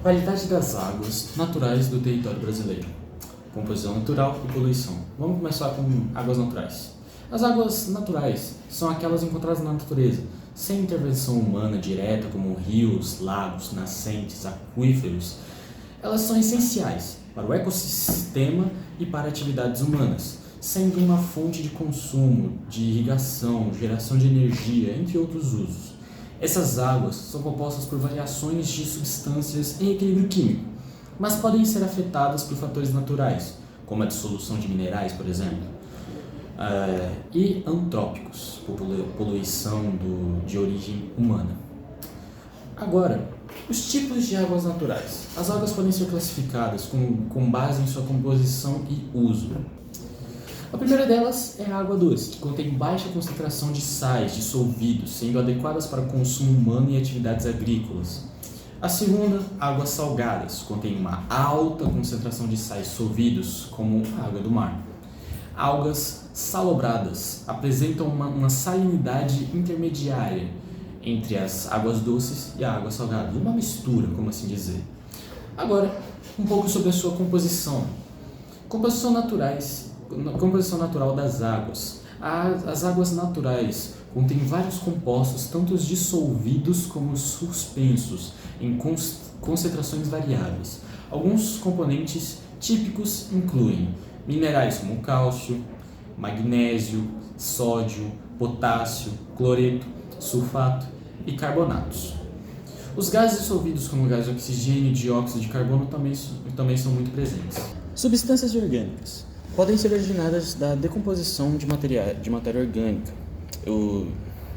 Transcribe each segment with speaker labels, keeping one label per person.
Speaker 1: Qualidade das águas naturais do território brasileiro. Composição natural e poluição. Vamos começar com águas naturais. As águas naturais são aquelas encontradas na natureza, sem intervenção humana direta, como rios, lagos, nascentes, aquíferos. Elas são essenciais para o ecossistema e para atividades humanas, sendo uma fonte de consumo, de irrigação, geração de energia, entre outros usos. Essas águas são compostas por variações de substâncias em equilíbrio químico, mas podem ser afetadas por fatores naturais, como a dissolução de minerais, por exemplo, e antrópicos, por poluição de origem humana. Agora, os tipos de águas naturais. As águas podem ser classificadas com base em sua composição e uso. A primeira delas é a água doce, que contém baixa concentração de sais dissolvidos, sendo adequadas para o consumo humano e atividades agrícolas. A segunda, águas salgadas, contém uma alta concentração de sais dissolvidos, como a água do mar. Algas salobradas apresentam uma salinidade intermediária entre as águas doces e a água salgada, uma mistura, como assim dizer. Agora, um pouco sobre a sua composição. Composição natural das águas. As águas naturais contêm vários compostos, tanto os dissolvidos como os suspensos, em concentrações variáveis. Alguns componentes típicos incluem minerais como cálcio, magnésio, sódio, potássio, cloreto, sulfato e carbonatos. Os gases dissolvidos, como o gás de oxigênio e dióxido de carbono, também são muito presentes. Substâncias orgânicas podem ser originadas da decomposição de matéria orgânica.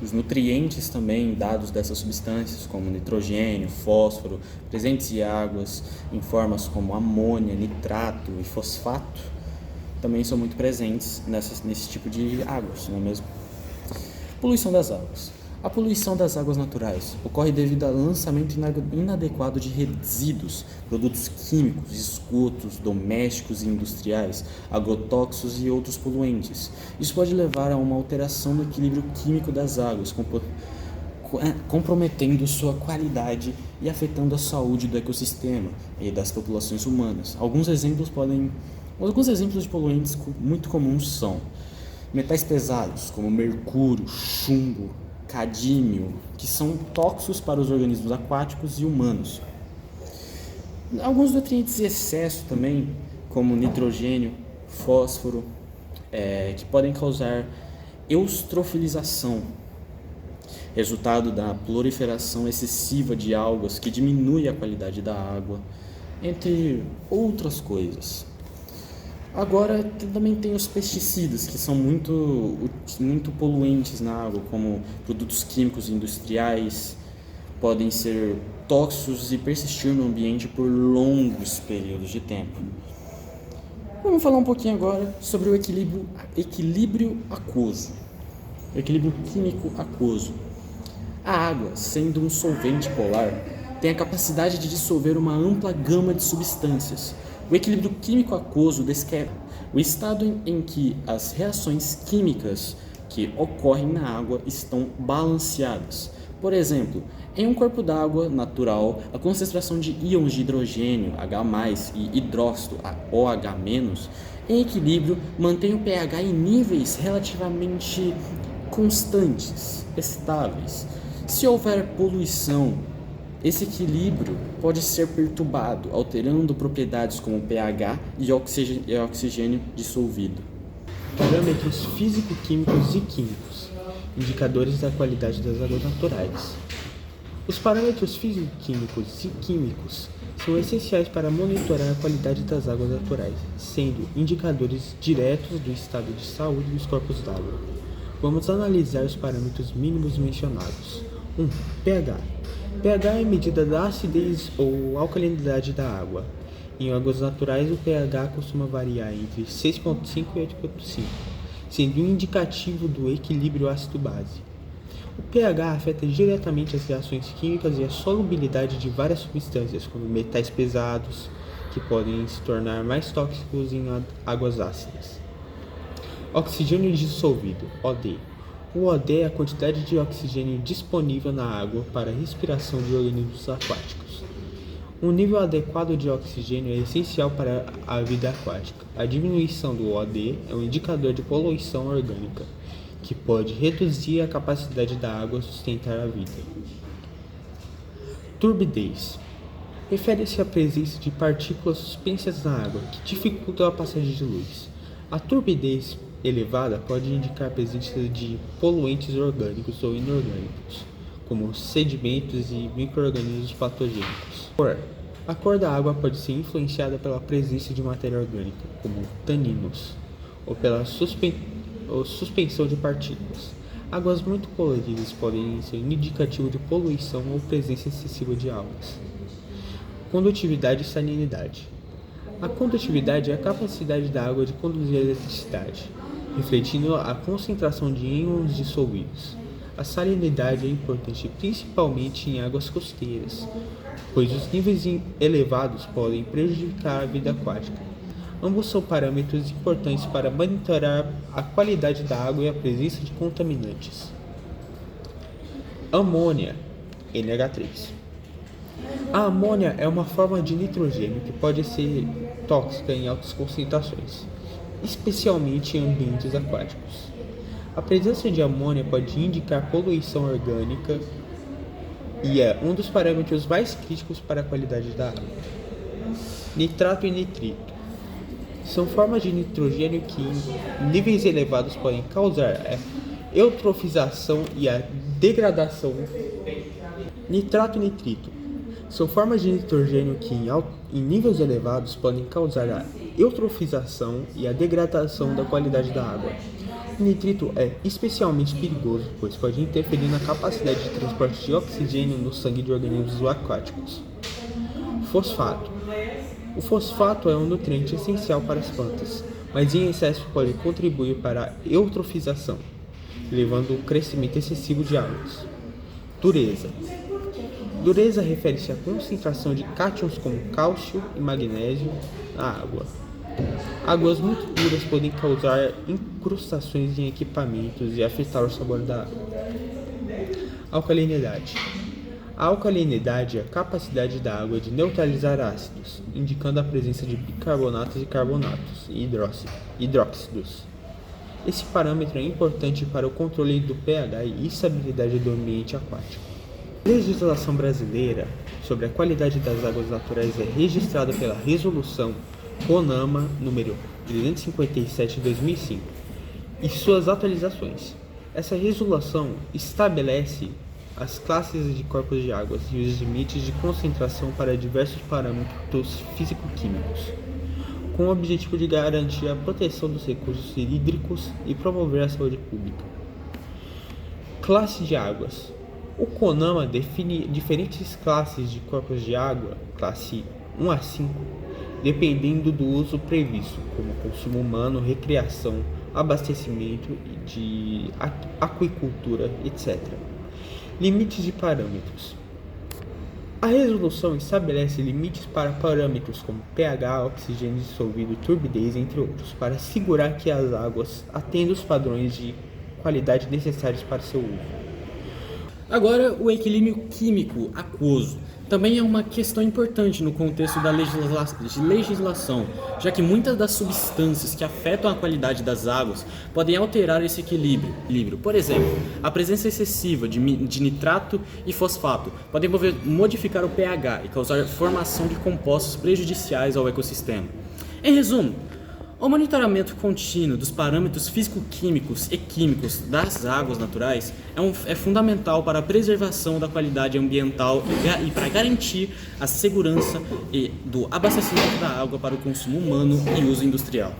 Speaker 1: Os nutrientes também dados dessas substâncias, como nitrogênio, fósforo, presentes em águas em formas como amônia, nitrato e fosfato, também são muito presentes nesse tipo de águas, não é mesmo? Poluição das águas. A poluição das águas naturais ocorre devido ao lançamento inadequado de resíduos, produtos químicos, esgotos domésticos e industriais, agrotóxicos e outros poluentes. Isso pode levar a uma alteração no equilíbrio químico das águas, comprometendo sua qualidade e afetando a saúde do ecossistema e das populações humanas. Alguns exemplos de poluentes muito comuns são metais pesados, como mercúrio, chumbo, cadímio, que são tóxicos para os organismos aquáticos e humanos. Alguns nutrientes em excesso também, como nitrogênio, fósforo, que podem causar eutrofilização, resultado da proliferação excessiva de algas que diminui a qualidade da água, entre outras coisas. Agora também tem os pesticidas, que são muito poluentes na água, como produtos químicos industriais, podem ser tóxicos e persistir no ambiente por longos períodos de tempo. Vamos falar um pouquinho agora sobre o equilíbrio aquoso, o equilíbrio químico aquoso. A água, sendo um solvente polar, tem a capacidade de dissolver uma ampla gama de substâncias. O equilíbrio químico aquoso descreve o estado em que as reações químicas que ocorrem na água estão balanceadas. Por exemplo, em um corpo d'água natural, a concentração de íons de hidrogênio H+, e hidróxido OH-, em equilíbrio, mantém o pH em níveis relativamente constantes, estáveis. Se houver poluição, esse equilíbrio pode ser perturbado, alterando propriedades como pH e oxigênio dissolvido.
Speaker 2: Parâmetros físico-químicos e químicos, indicadores da qualidade das águas naturais. Os parâmetros físico-químicos e químicos são essenciais para monitorar a qualidade das águas naturais, sendo indicadores diretos do estado de saúde dos corpos d'água. Vamos analisar os parâmetros mínimos mencionados. 1. pH. pH é a medida da acidez ou alcalinidade da água. Em águas naturais, o pH costuma variar entre 6,5 e 8,5, sendo indicativo do equilíbrio ácido-base. O pH afeta diretamente as reações químicas e a solubilidade de várias substâncias, como metais pesados, que podem se tornar mais tóxicos em águas ácidas. Oxigênio dissolvido, OD. O OD é a quantidade de oxigênio disponível na água para a respiração de organismos aquáticos. Um nível adequado de oxigênio é essencial para a vida aquática. A diminuição do OD é um indicador de poluição orgânica, que pode reduzir a capacidade da água a sustentar a vida. Turbidez refere-se à presença de partículas suspensas na água que dificultam a passagem de luz. A turbidez elevada pode indicar a presença de poluentes orgânicos ou inorgânicos, como sedimentos e micro-organismos patogênicos. A cor da água pode ser influenciada pela presença de matéria orgânica, como taninos, ou pela suspensão de partículas. Águas muito coloridas podem ser indicativo de poluição ou presença excessiva de algas. Condutividade e salinidade. A condutividade é a capacidade da água de conduzir a eletricidade, refletindo a concentração de íons dissolvidos. A salinidade é importante principalmente em águas costeiras, pois os níveis elevados podem prejudicar a vida aquática. Ambos são parâmetros importantes para monitorar a qualidade da água e a presença de contaminantes. Amônia, NH3. A amônia é uma forma de nitrogênio que pode ser tóxica em altas concentrações, especialmente em ambientes aquáticos. A presença de amônia pode indicar poluição orgânica e é um dos parâmetros mais críticos para a qualidade da água. Nitrato e nitrito são formas de nitrogênio que, em níveis elevados, podem causar a eutrofização e a degradação. Nitrato e nitrito são formas de nitrogênio que, em níveis elevados, podem causar a eutrofização e a degradação da qualidade da água. O nitrito é especialmente perigoso, pois pode interferir na capacidade de transporte de oxigênio no sangue de organismos aquáticos. Fosfato. O fosfato é um nutriente essencial para as plantas, mas em excesso pode contribuir para a eutrofização, levando ao crescimento excessivo de algas. Dureza. Dureza refere-se à concentração de cátions como cálcio e magnésio na água. Águas muito duras podem causar incrustações em equipamentos e afetar o sabor da água. Alcalinidade. A alcalinidade é a capacidade da água de neutralizar ácidos, indicando a presença de bicarbonatos e carbonatos e hidróxidos. Esse parâmetro é importante para o controle do pH e estabilidade do ambiente aquático. A legislação brasileira sobre a qualidade das águas naturais é registrada pela Resolução CONAMA número 357 de 2005 e suas atualizações. Essa resolução estabelece as classes de corpos de águas e os limites de concentração para diversos parâmetros físico-químicos, com o objetivo de garantir a proteção dos recursos hídricos e promover a saúde pública. Classe de águas. O CONAMA define diferentes classes de corpos de água, classe 1 a 5, dependendo do uso previsto, como consumo humano, recreação, abastecimento de aquicultura, etc. Limites de parâmetros. A resolução estabelece limites para parâmetros como pH, oxigênio dissolvido e turbidez, entre outros, para assegurar que as águas atendam os padrões de qualidade necessários para seu uso.
Speaker 1: Agora, o equilíbrio químico aquoso também é uma questão importante no contexto da legislação, já que muitas das substâncias que afetam a qualidade das águas podem alterar esse equilíbrio. Por exemplo, a presença excessiva de nitrato e fosfato podem modificar o pH e causar formação de compostos prejudiciais ao ecossistema. Em resumo, o monitoramento contínuo dos parâmetros físico-químicos e químicos das águas naturais é fundamental para a preservação da qualidade ambiental e para garantir a segurança do abastecimento da água para o consumo humano e uso industrial.